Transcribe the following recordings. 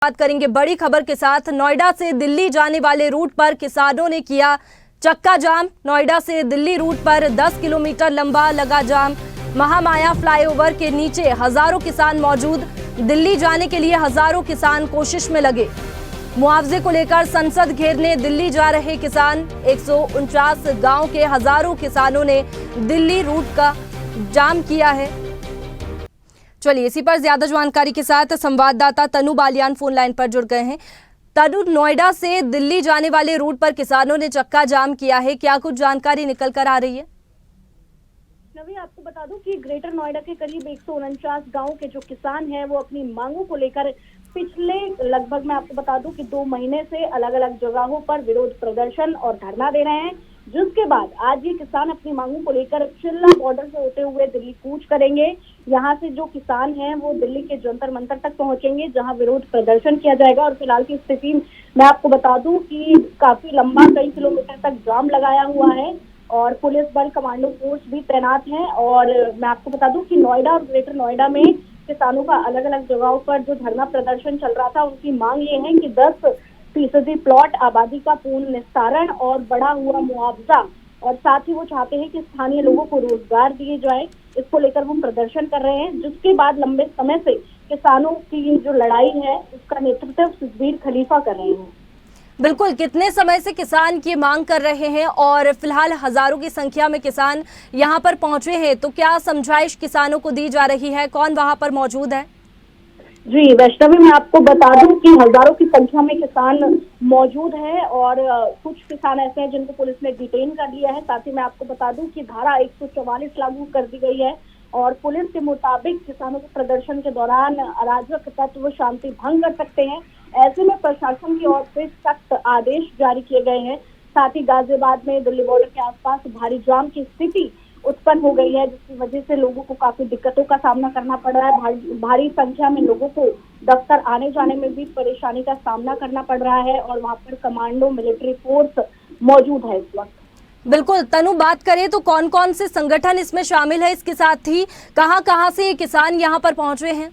बात करेंगे बड़ी खबर के साथ। नोएडा से दिल्ली जाने वाले रूट पर किसानों ने किया चक्का जाम। नोएडा से दिल्ली रूट पर 10 किलोमीटर लंबा लगा जाम। महामाया फ्लाईओवर के नीचे हजारों किसान मौजूद। दिल्ली जाने के लिए हजारों किसान कोशिश में लगे। मुआवजे को लेकर संसद घेरने दिल्ली जा रहे किसान। 149 गांव के हजारों किसानों ने दिल्ली रूट का जाम किया है। चलिए इसी पर ज्यादा जानकारी के साथ संवाददाता तनु बालियान फोन लाइन पर जुड़ गए हैं। तनु, नोएडा से दिल्ली जाने वाले रूट पर किसानों ने चक्का जाम किया है, क्या कुछ जानकारी निकल कर आ रही है? नवी, आपको बता दूं कि ग्रेटर नोएडा के करीब 149 गांव के जो किसान हैं वो अपनी मांगों को लेकर पिछले लगभग मैं आपको बता दूं कि 2 महीने से अलग अलग जगहों पर विरोध प्रदर्शन और धरना दे रहे हैं, जिसके बाद आज ये किसान अपनी मांगों को लेकर चिल्ला बॉर्डर से होते हुए दिल्ली कूच करेंगे। यहाँ से जो किसान हैं वो दिल्ली के जंतर मंतर तक पहुंचेंगे, जहां विरोध प्रदर्शन किया जाएगा। और फिलहाल की स्थिति मैं आपको बता दूं कि काफी लंबा कई किलोमीटर तक जाम लगाया हुआ है और पुलिस बल कमांडो फोर्स भी तैनात है। और मैं आपको बता दूं कि नोएडा और ग्रेटर नोएडा में किसानों का अलग अलग जगहों पर जो धरना प्रदर्शन चल रहा था, उनकी मांग ये है कि 10% प्लॉट आबादी का पूर्ण निस्तारण और बढ़ा हुआ मुआवजा, और साथ ही वो चाहते हैं कि स्थानीय लोगों को रोजगार दिए जाए। इसको लेकर वो प्रदर्शन कर रहे हैं, जिसके बाद लंबे समय से किसानों की जो लड़ाई है उसका नेतृत्व सुखबीर खलीफा कर रहे हैं। बिल्कुल, कितने समय से किसान की मांग कर रहे हैं और फिलहाल हजारों की संख्या में किसान यहां पर पहुंचे हैं, तो क्या समझाइश किसानों को दी जा रही है? कौन वहां पर मौजूद है? जी वैष्णवी, मैं आपको बता दूं कि हजारों की संख्या में किसान मौजूद है और कुछ किसान ऐसे हैं जिनको पुलिस ने डिटेन कर लिया है। साथ ही मैं आपको बता दूं कि धारा 144 लागू कर दी गई है और पुलिस के मुताबिक किसानों के प्रदर्शन के दौरान अराजक तत्व शांति भंग कर सकते हैं। ऐसे में प्रशासन की ओर से सख्त आदेश जारी किए गए हैं। साथ ही गाजियाबाद में दिल्ली बॉर्डर के आसपास भारी जाम की स्थिति उत्पन्न हो गई है, जिसकी वजह से लोगों को काफी दिक्कतों का सामना करना पड़ रहा है। भारी संख्या में लोगों को दफ्तर आने जाने में भी परेशानी का सामना करना पड़ रहा है और वहां पर कमांडो मिलिट्री फोर्स मौजूद है इस वक्त। बिल्कुल तनु, बात करें तो कौन कौन से संगठन इसमें शामिल है? इसके साथ ही कहां से ये किसान यहाँ पर पहुंच रहे हैं?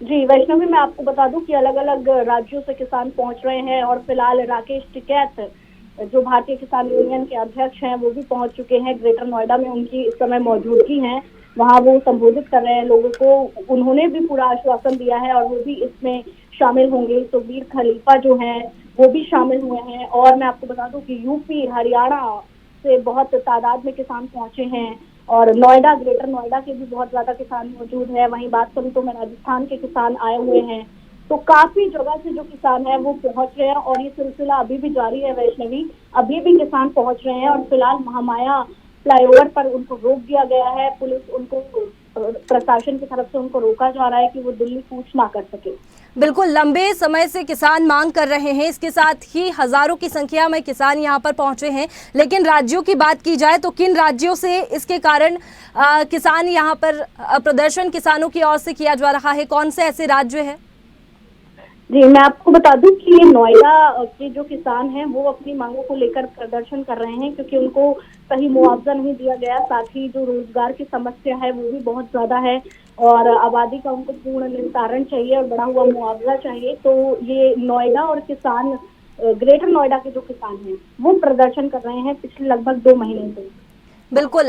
जी वैष्णवी, मैं आपको बता दूं कि अलग अलग राज्यों से किसान पहुंच रहे हैं और फिलहाल राकेश टिकैत जो भारतीय किसान यूनियन के अध्यक्ष हैं वो भी पहुंच चुके हैं। ग्रेटर नोएडा में उनकी इस समय मौजूदगी है, वहां वो संबोधित कर रहे हैं लोगों को। उन्होंने भी पूरा आश्वासन दिया है और वो भी इसमें शामिल होंगे। सुखबीर खलीफा जो हैं वो भी शामिल हुए हैं। और मैं आपको बता दूं कि यूपी हरियाणा से बहुत तादाद में किसान पहुंचे हैं और नोएडा ग्रेटर नोएडा के भी बहुत ज्यादा किसान मौजूद है। वहीं बात करूं तो मैं राजस्थान के किसान आए हुए हैं, तो काफी जगह से जो किसान है वो पहुंच रहे हैं और ये सिलसिला अभी भी जारी है वैष्णवी। अभी भी किसान पहुंच रहे हैं और फिलहाल महामाया फ्लाईओवर पर उनको रोक दिया गया है। पुलिस उनको प्रशासन की तरफ से उनको रोका जा रहा है कि वो दिल्ली कूच ना कर सके। बिल्कुल, लंबे समय से किसान मांग कर रहे हैं। इसके साथ ही हजारों की संख्या में किसान यहां पर पहुंचे हैं। लेकिन राज्यों की बात की जाए तो किन राज्यों से इसके कारण किसान यहां पर प्रदर्शन किसानों की ओर से किया जा रहा है? कौन से ऐसे राज्य है? जी मैं आपको बता दूं कि नोएडा के जो किसान हैं वो अपनी मांगों को लेकर प्रदर्शन कर रहे हैं, क्योंकि उनको सही मुआवजा नहीं दिया गया। साथ ही जो रोजगार की समस्या है वो भी बहुत ज्यादा है और आबादी का उनको पूर्ण निस्तारण चाहिए और बढ़ा हुआ मुआवजा चाहिए। तो ये नोएडा और किसान ग्रेटर नोएडा के जो किसान हैं वो प्रदर्शन कर रहे हैं पिछले लगभग 2 महीने से। बिल्कुल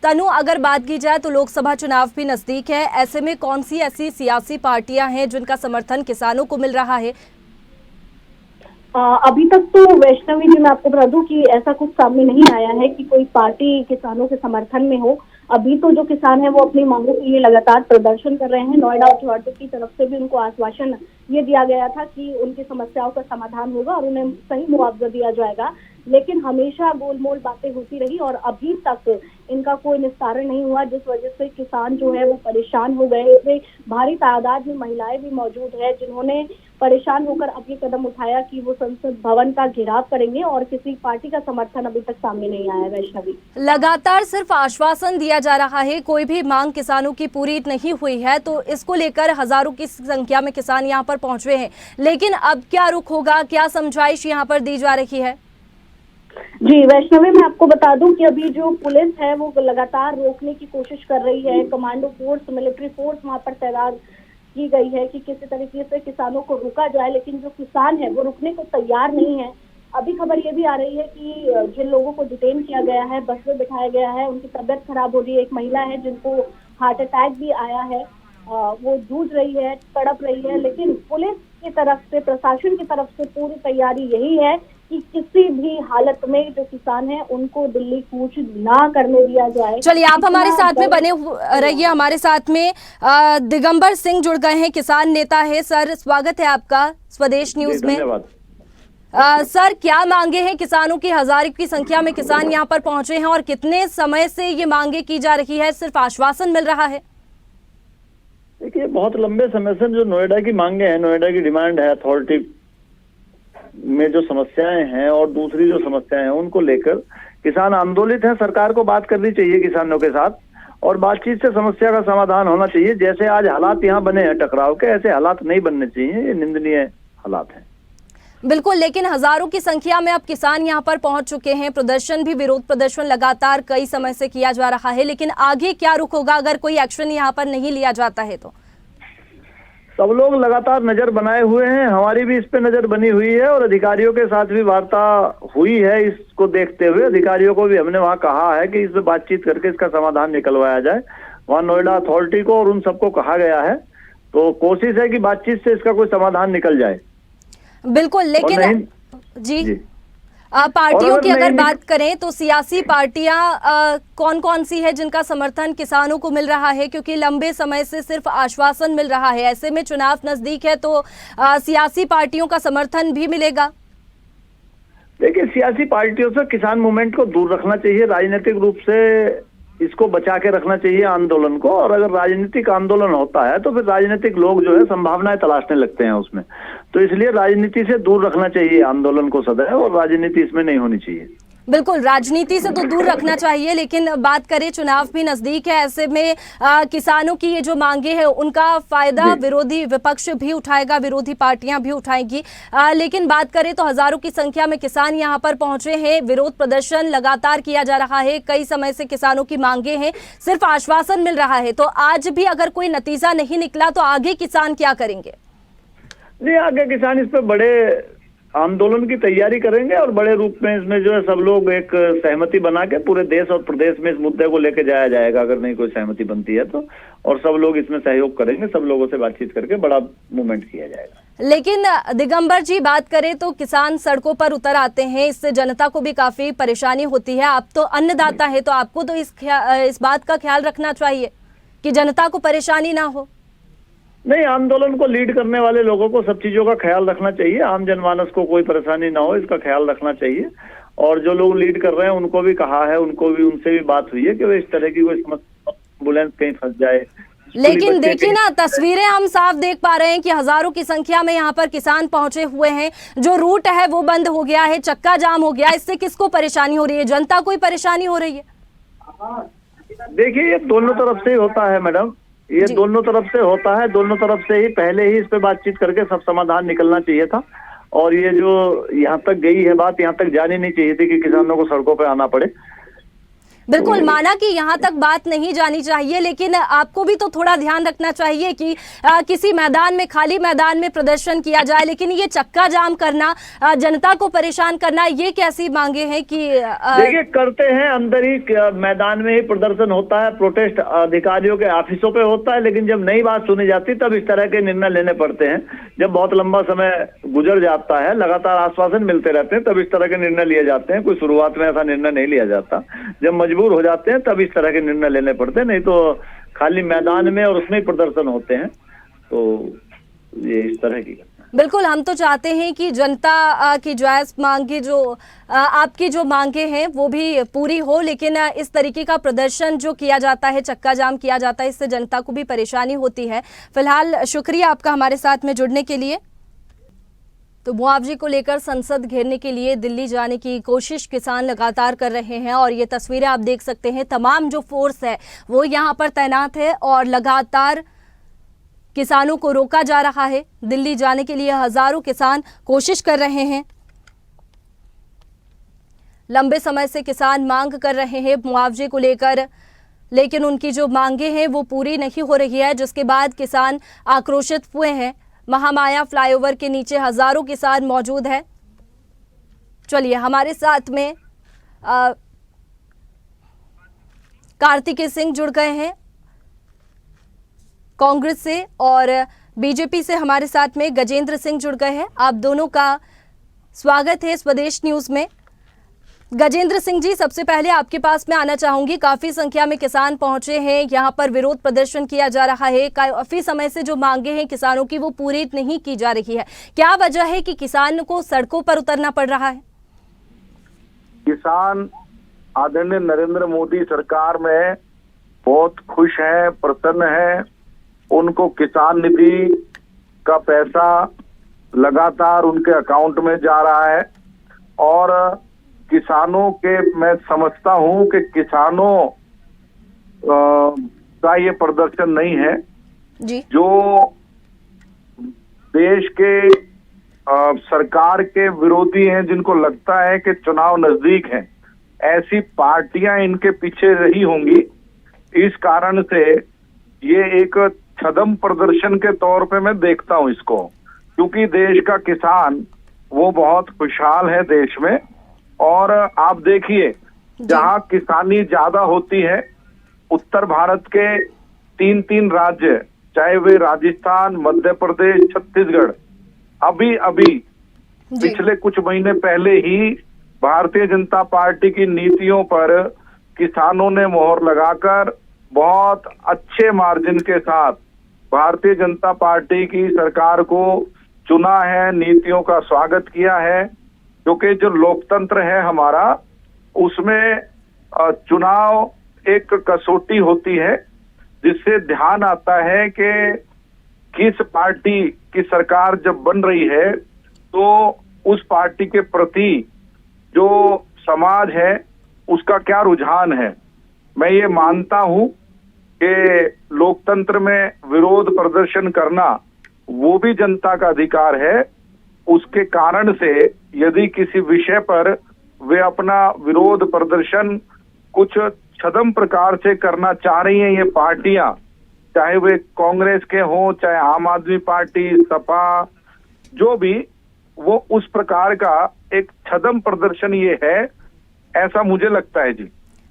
तनु, अगर बात की जाए तो लोकसभा चुनाव भी नजदीक है। ऐसे में कौन सी ऐसी सियासी पार्टियां हैं जिनका समर्थन किसानों को मिल रहा है? अभी तक तो वैष्णवी जी मैं आपको बता दूं कि ऐसा कुछ सामने नहीं आया है कि कोई पार्टी किसानों के समर्थन में हो। अभी तो जो किसान है वो अपनी मांगों के लिए लगातार प्रदर्शन कर रहे हैं। नोएडा अथॉरिटी की तरफ से भी उनको आश्वासन ये दिया गया था कि उनकी समस्याओं का समाधान होगा और उन्हें सही मुआवजा दिया जाएगा, लेकिन हमेशा गोलमोल बातें होती रही और अभी तक इनका कोई निस्तारण नहीं हुआ, जिस वजह से किसान जो है वो परेशान हो गए। इसमें भारी तादाद में महिलाएं भी मौजूद है जिन्होंने परेशान होकर अब ये कदम उठाया कि वो संसद भवन का घेराव करेंगे और किसी पार्टी का समर्थन अभी तक सामने नहीं आया। वैष्णवी, लगातार सिर्फ आश्वासन दिया जा रहा है, कोई भी मांग किसानों की पूरी नहीं हुई है, तो इसको लेकर हजारों की संख्या में किसान यहाँ पर पहुंच रहे हैं। लेकिन अब क्या रुख होगा, क्या समझाइश यहाँ पर दी जा रही है? जी वैष्णवी, मैं आपको बता दूं कि अभी जो पुलिस है वो लगातार रोकने की कोशिश कर रही है। कमांडो फोर्स मिलिट्री फोर्स वहां पर तैनात की गई है कि किसी तरीके से किसानों को रोका जाए, लेकिन जो किसान है वो रुकने को तैयार नहीं है। अभी खबर ये भी आ रही है कि जिन लोगों को डिटेन किया गया है, बस में बिठाया गया है, उनकी तबीयत खराब हो रही है। एक महिला है जिनको हार्ट अटैक भी आया है, वो जूझ रही है, तड़प रही है, लेकिन पुलिस की तरफ से, प्रशासन की तरफ से पूरी तैयारी यही है कि किसी भी हालत में जो किसान हैं उनको दिल्ली कूच ना करने दिया जाए। चलिए, आप हमारे साथ में बने रहिए। हमारे साथ में दिगंबर सिंह जुड़ गए हैं, किसान नेता है। सर, स्वागत है आपका स्वदेश न्यूज में। धन्यवाद। सर, क्या मांगे हैं किसानों की? हजारों की संख्या में किसान यहाँ पर पहुंचे हैं और कितने समय से ये मांगे की जा रही है? सिर्फ आश्वासन मिल रहा है? देखिए, बहुत लंबे समय से जो नोएडा की मांगे हैं, नोएडा की डिमांड है, अथॉरिटी में जो समस्याएं हैं और दूसरी जो समस्याएं हैं उनको लेकर किसान आंदोलित हैं। सरकार को बात करनी चाहिए किसानों के साथ और बातचीत से समस्या का समाधान होना चाहिए। जैसे आज हालात यहाँ बने हैं टकराव के, ऐसे हालात नहीं बनने चाहिए। ये निंदनीय हालात हैं। बिल्कुल, लेकिन हजारों की संख्या में अब किसान यहाँ पर पहुंच चुके हैं। प्रदर्शन भी, विरोध प्रदर्शन लगातार कई समय से किया जा रहा है, लेकिन आगे क्या रुख होगा अगर कोई एक्शन यहाँ पर नहीं लिया जाता है तो? सब लोग लगातार नजर बनाए हुए हैं, हमारी भी इस पे नजर बनी हुई है और अधिकारियों के साथ भी वार्ता हुई है। इसको देखते हुए अधिकारियों को भी हमने वहाँ कहा है कि इस पे बातचीत करके इसका समाधान निकलवाया जाए। वहाँ नोएडा अथॉरिटी को और उन सबको कहा गया है, तो कोशिश है कि बातचीत से इसका कोई समाधान निकल जाए। बिल्कुल, लेकिन जी, पार्टियों की अगर बात करें तो सियासी पार्टियां कौन कौन सी है जिनका समर्थन किसानों को मिल रहा है? क्योंकि लंबे समय से सिर्फ आश्वासन मिल रहा है, ऐसे में चुनाव नजदीक है तो सियासी पार्टियों का समर्थन भी मिलेगा। देखिए, सियासी पार्टियों से किसान मूवमेंट को दूर रखना चाहिए, राजनीतिक रूप से इसको बचा के रखना चाहिए आंदोलन को। और अगर राजनीतिक आंदोलन होता है तो फिर राजनीतिक लोग जो है संभावनाएं तलाशने लगते हैं उसमें, तो इसलिए राजनीति से दूर रखना चाहिए आंदोलन को सदैव, और राजनीति इसमें नहीं होनी चाहिए। बिल्कुल, राजनीति से तो दूर रखना चाहिए, लेकिन बात करें चुनाव भी नजदीक है, ऐसे में किसानों की ये जो मांगे हैं उनका फायदा विरोधी विपक्ष भी उठाएगा, विरोधी पार्टियां भी उठाएंगी। लेकिन बात करें तो हजारों की संख्या में किसान यहां पर पहुंचे हैं, विरोध प्रदर्शन लगातार किया जा रहा है, कई समय से किसानों की मांगे हैं, सिर्फ आश्वासन मिल रहा है। तो आज भी अगर कोई नतीजा नहीं निकला तो आगे किसान क्या करेंगे? जी, आगे किसान इस पे बड़े आंदोलन की तैयारी करेंगे और बड़े रूप में इसमें जो है सब लोग एक सहमति बना के पूरे देश और प्रदेश में इस मुद्दे को लेके जाया जाएगा, अगर नहीं कोई सहमति बनती है तो। और सब लोग इसमें सहयोग करेंगे, सब लोगों से बातचीत करके बड़ा मूवमेंट किया जाएगा। लेकिन दिगंबर जी, बात करें तो किसान सड़कों पर उतर आते हैं, इससे जनता को भी काफी परेशानी होती है। आप तो अन्नदाता है तो आपको तो इस बात का ख्याल रखना चाहिए कि जनता को परेशानी ना हो। नहीं, आंदोलन को लीड करने वाले लोगों को सब चीजों का ख्याल रखना चाहिए, आम जनमानस को कोई परेशानी ना हो इसका ख्याल रखना चाहिए। और जो लोग लीड कर रहे हैं उनको भी कहा है, उनसे भी बात हुई है कि वे इस तरह की कोई समस्या, एम्बुलेंस कहीं फंस जाए। लेकिन देखिए ना, तस्वीरें हम साफ देख पा रहे हैं कि हजारों की संख्या में यहाँ पर किसान पहुंचे हुए हैं, जो रूट है वो बंद हो गया है, चक्का जाम हो गया। इससे किसको परेशानी हो रही है? जनता को ही परेशानी हो रही है। देखिए, ये दोनों तरफ से ही होता है मैडम, ये दोनों तरफ से होता है। दोनों तरफ से ही पहले ही इस पे बातचीत करके सब समाधान निकलना चाहिए था। और ये जो यहाँ तक गई है बात, यहाँ तक जानी नहीं चाहिए थी कि किसानों को सड़कों पे आना पड़े। बिल्कुल, माना कि यहाँ तक बात नहीं जानी चाहिए, लेकिन आपको भी तो थोड़ा ध्यान रखना चाहिए कि किसी मैदान में, खाली मैदान में प्रदर्शन किया जाए। लेकिन ये चक्का जाम करना, जनता को परेशान करना, ये कैसी मांगे हैं कि देखिए, करते हैं अंदर ही मैदान में ही प्रदर्शन होता है, प्रोटेस्ट अधिकारियों के ऑफिसों पे होता है, लेकिन जब नई बात सुनी जाती तब इस तरह के निर्णय लेने पड़ते हैं। जब बहुत लंबा समय गुजर जाता है, लगातार आश्वासन मिलते रहते हैं, तब इस तरह के निर्णय लिए जाते हैं। कोई शुरुआत में ऐसा निर्णय नहीं लिया जाता। जब मजबूर हो जाते हैं तब इस तरह के निर्णय लेने पड़ते हैं, नहीं तो खाली मैदान में और उसमें प्रदर्शन होते हैं। तो ये इस तरह की। बिल्कुल, हम तो चाहते हैं कि जनता की जायज मांगे, जो आपकी जो मांगे हैं वो भी पूरी हो, लेकिन इस तरीके का प्रदर्शन जो किया जाता है, चक्का जाम किया जाता है, इससे जनता को भी परेशानी होती है। फिलहाल शुक्रिया आपका हमारे साथ में जुड़ने के लिए। तो मुआवजे को लेकर संसद घेरने के लिए दिल्ली जाने की कोशिश किसान लगातार कर रहे हैं और ये तस्वीरें आप देख सकते हैं। तमाम जो फोर्स है वो यहाँ पर तैनात है और लगातार किसानों को रोका जा रहा है। दिल्ली जाने के लिए हजारों किसान कोशिश कर रहे हैं। लंबे समय से किसान मांग कर रहे हैं मुआवजे को लेकर। लेकिन उनकी जो मांगे हैं वो पूरी नहीं हो रही है, जिसके बाद किसान आक्रोशित हुए हैं। महामाया फ्लाईओवर के नीचे हजारों किसान मौजूद हैं। चलिए, हमारे साथ में कार्तिकेय सिंह जुड़ गए हैं कांग्रेस से, और बीजेपी से हमारे साथ में गजेंद्र सिंह जुड़ गए हैं। आप दोनों का स्वागत है स्वदेश न्यूज में। गजेंद्र सिंह जी, सबसे पहले आपके पास में आना चाहूंगी। काफी संख्या में किसान पहुंचे हैं, यहाँ पर विरोध प्रदर्शन किया जा रहा है। काफी समय से जो मांगे हैं किसानों की वो पूरी नहीं की जा रही है। क्या वजह है कि किसान को सड़कों पर उतरना पड़ रहा है? किसान आदरणीय नरेंद्र मोदी सरकार में बहुत खुश हैं, प्रसन्न हैं। उनको किसान निधि का पैसा लगातार उनके अकाउंट में जा रहा है, और किसानों के, मैं समझता हूं कि किसानों का ये प्रदर्शन नहीं है जी। जो देश के सरकार के विरोधी हैं, जिनको लगता है कि चुनाव नजदीक हैं, ऐसी पार्टियां इनके पीछे रही होंगी। इस कारण से ये एक छद्म प्रदर्शन के तौर पे मैं देखता हूं इसको, क्योंकि देश का किसान वो बहुत खुशहाल है देश में। और आप देखिए, जहां किसानी ज्यादा होती है, उत्तर भारत के 3 राज्य, चाहे वे राजस्थान, मध्य प्रदेश, छत्तीसगढ़, अभी पिछले कुछ महीने पहले ही भारतीय जनता पार्टी की नीतियों पर किसानों ने मोहर लगाकर बहुत अच्छे मार्जिन के साथ भारतीय जनता पार्टी की सरकार को चुना है, नीतियों का स्वागत किया है। क्योंकि जो लोकतंत्र है हमारा, उसमें चुनाव एक कसौटी होती है, जिससे ध्यान आता है कि किस पार्टी की सरकार जब बन रही है तो उस पार्टी के प्रति जो समाज है उसका क्या रुझान है। मैं ये मानता हूं कि लोकतंत्र में विरोध प्रदर्शन करना वो भी जनता का अधिकार है। उसके कारण से यदि किसी विषय पर वे अपना विरोध प्रदर्शन कुछ छद्म प्रकार से करना चाह रही हैं, ये पार्टियां, चाहे वे कांग्रेस के हों, चाहे आम आदमी पार्टी, सपा, जो भी, वो उस प्रकार का एक छद्म प्रदर्शन ये है, ऐसा मुझे लगता है।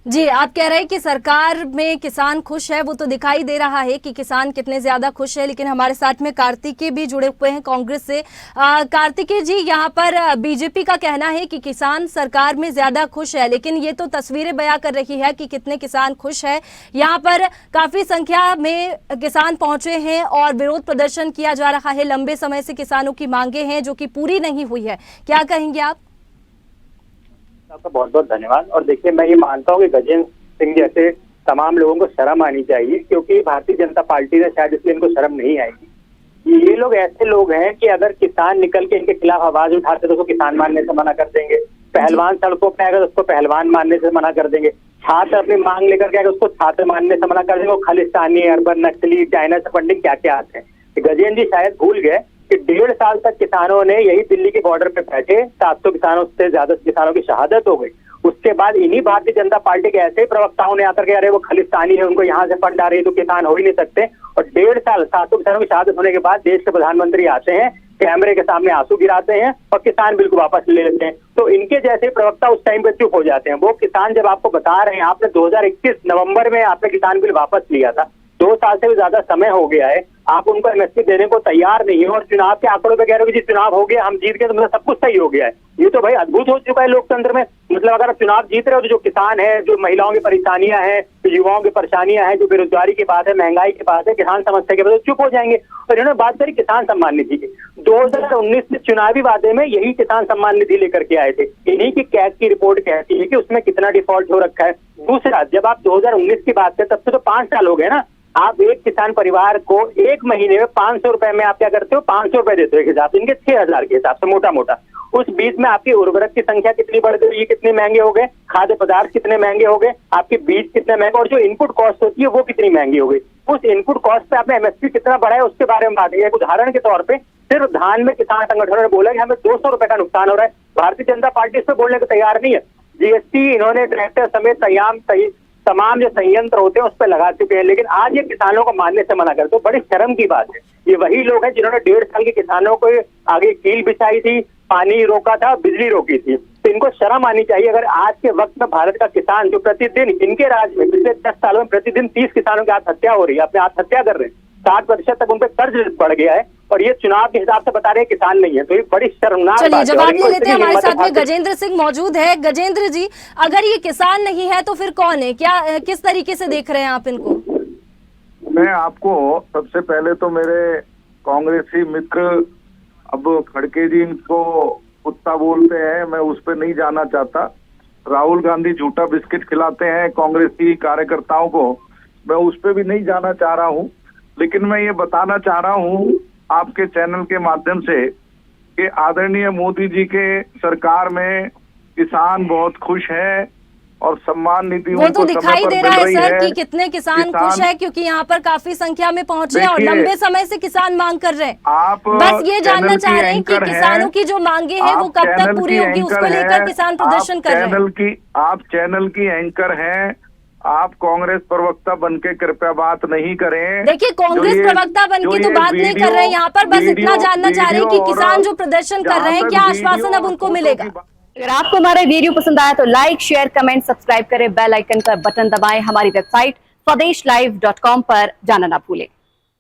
जी, आप कह रहे हैं कि सरकार में किसान खुश है, वो तो दिखाई दे रहा है कि किसान कितने ज्यादा खुश है। लेकिन हमारे साथ में कार्तिकेय भी जुड़े हुए हैं कांग्रेस से। कार्तिकेय जी, यहाँ पर बीजेपी का कहना है कि किसान सरकार में ज्यादा खुश है, लेकिन ये तो तस्वीरें बयां कर रही है कि कितने किसान खुश है। यहाँ पर काफी संख्या में किसान पहुंचे हैं और विरोध प्रदर्शन किया जा रहा है। लंबे समय से किसानों की मांगे हैं जो कि पूरी नहीं हुई है। क्या कहेंगे आप? आपका बहुत बहुत धन्यवाद। और देखिए, मैं ये मानता हूँ कि गजेंद्र सिंह जैसे तमाम लोगों को शर्म आनी चाहिए, क्योंकि भारतीय जनता पार्टी ने शायद इसलिए इनको शर्म नहीं आएगी। ये लोग ऐसे लोग हैं कि अगर किसान निकल के इनके खिलाफ आवाज उठाते तो उसको किसान मानने से मना कर देंगे। पहलवान सड़कों पे आएगा तो उसको पहलवान मानने से मना कर देंगे। छात्र अपनी मांग लेकर के आएगा उसको छात्र मानने से मना कर देंगे। वो खालिस्तानी, अरबन, नक्सली, चाइना से फंडिंग क्या क्या आते हैं। गजेंद्र जी शायद भूल गए कि 1.5 साल तक किसानों ने यही दिल्ली के बॉर्डर पे बैठे, 700 किसानों से ज्यादा किसानों की शहादत हो गई। उसके बाद इन्हीं भारतीय जनता पार्टी के ऐसे ही प्रवक्ताओं ने आकर के, अरे वो खालिस्तानी है, उनको यहाँ से फंड आ रही है तो किसान हो ही नहीं सकते। और 1.5 साल 700 किसानों की शहादत होने के बाद देश के प्रधानमंत्री आते हैं, कैमरे के सामने आंसू गिराते हैं और किसान बिल को वापस ले लेते हैं। तो इनके जैसे प्रवक्ता उस टाइम पे चुप हो जाते हैं। वो किसान जब आपको बता रहे हैं, आपने 2021 नवंबर में आपने किसान बिल वापस लिया था, 2 साल से भी ज्यादा समय हो गया है, आप उनको एमएसपी देने को तैयार नहीं हो और चुनाव के आंकड़ों पे कह रहे हो कि जी चुनाव हो गया, हम जीत गए, तो मतलब सब कुछ सही हो गया है। ये तो भाई अद्भुत हो चुका है लोकतंत्र में। मतलब अगर आप चुनाव जीत रहे हो तो जो किसान है, जो महिलाओं की परेशानियां हैं, जो युवाओं की परेशानियां हैं, जो बेरोजगारी की बात है, महंगाई की बात है, किसान समस्या के बाद चुप हो जाएंगे। और इन्होंने बात करी किसान सम्मान निधि की। 2019 के चुनावी वादे में यही किसान सम्मान निधि लेकर के आए थे। इन्हीं की कैग की रिपोर्ट कहती है कि उसमें कितना डिफॉल्ट हो रखा है। दूसरा, जब आप 2019 की बात करें तब से तो 5 साल हो गए ना। आप एक किसान परिवार को एक महीने में 500 रुपए में आप क्या करते हो, 500 रुपए देते हो एक हिसाब से, इनके 6000 के हिसाब से मोटा मोटा। उस बीच में आपकी उर्वरक की संख्या कितनी बढ़ गई, ये कितने महंगे हो गए, खाद्य पदार्थ कितने महंगे हो गए, आपके बीज कितने महंगे, और जो इनपुट कॉस्ट होती है वो कितनी महंगी हो गई। उस इनपुट कॉस्ट पे आपने एमएसपी कितना बढ़ाया उसके बारे में बात है। एक उदाहरण के तौर पे सिर्फ धान में किसान संगठनों ने बोला कि हमें 200 रुपए का नुकसान हो रहा है। भारतीय जनता पार्टी इस पर बोलने को तैयार नहीं है। जीएसटी इन्होंने ट्रैक्टर समेत तमाम जो संयंत्र होते हैं उस पर लगा चुके हैं, लेकिन आज ये किसानों को मानने से मना करते, तो बड़ी शर्म की बात है। ये वही लोग हैं जिन्होंने 1.5 साल के किसानों को आगे कील बिछाई थी, पानी रोका था, बिजली रोकी थी। तो इनको शर्म आनी चाहिए। अगर आज के वक्त में भारत का किसान जो प्रतिदिन इनके राज्य में पिछले 10 सालों में प्रतिदिन 30 किसानों की आत्महत्या हो रही है, अपने आत्महत्या कर रहे हैं, 60% तक उन पर कर्ज बढ़ गया है, और ये चुनाव के हिसाब से बता रहे हैं किसान नहीं है, तो ये बड़ी शर्मनाक चलिए बात है। जवाब और ले इनको लेते हैं, इतनी हमारे हिम्मत साथ में है गजेंद्र सिंह मौजूद है। गजेंद्र जी, अगर ये किसान नहीं है तो फिर कौन है? क्या किस तरीके से देख रहे हैं आप इनको? मैं आपको सबसे पहले तो मेरे कांग्रेसी मित्र, अब खड़गे जी इनको कुत्ता बोलते हैं, मैं उस पर नहीं जाना चाहता। राहुल गांधी झूठा बिस्किट खिलाते हैं कांग्रेसी कार्यकर्ताओं को, मैं उस पर भी नहीं जाना चाह रहा हूं। लेकिन मैं ये बताना चाह रहा हूं आपके चैनल के माध्यम से कि आदरणीय मोदी जी के सरकार में किसान बहुत खुश है और सम्मान निधि वो तो उनको दिखाई समय दे पर रहा मिल है रही सर है। कि कितने किसान खुश है, क्योंकि यहाँ पर काफी संख्या में पहुंचे हैं और देखिए, लंबे समय से किसान मांग कर रहे हैं। आप बस ये जानना चैनल चाह की रहे हैं कि एंकर हैं, किसानों की जो मांगे हैं वो आप कब तक चैनल पूरी की होगी, उसको एंकर लेकर हैं, किसान प्रदर्शन कर रहे हैं। आप चैनल की एंकर हैं, आप कांग्रेस प्रवक्ता बनके कृपया बात नहीं करें। देखिए, कांग्रेस प्रवक्ता बन की तो बात नहीं कर रहे हैं यहाँ पर, बस इतना जानना चाह रहे हैं कि किसान जो प्रदर्शन कर रहे हैं क्या आश्वासन अब उनको मिलेगा? अगर आपको हमारा वीडियो पसंद आया तो लाइक, शेयर, कमेंट, सब्सक्राइब करें, बेल आइकन का बटन दबाएं। हमारी वेबसाइट swdeshlive.com पर जाना ना भूलें।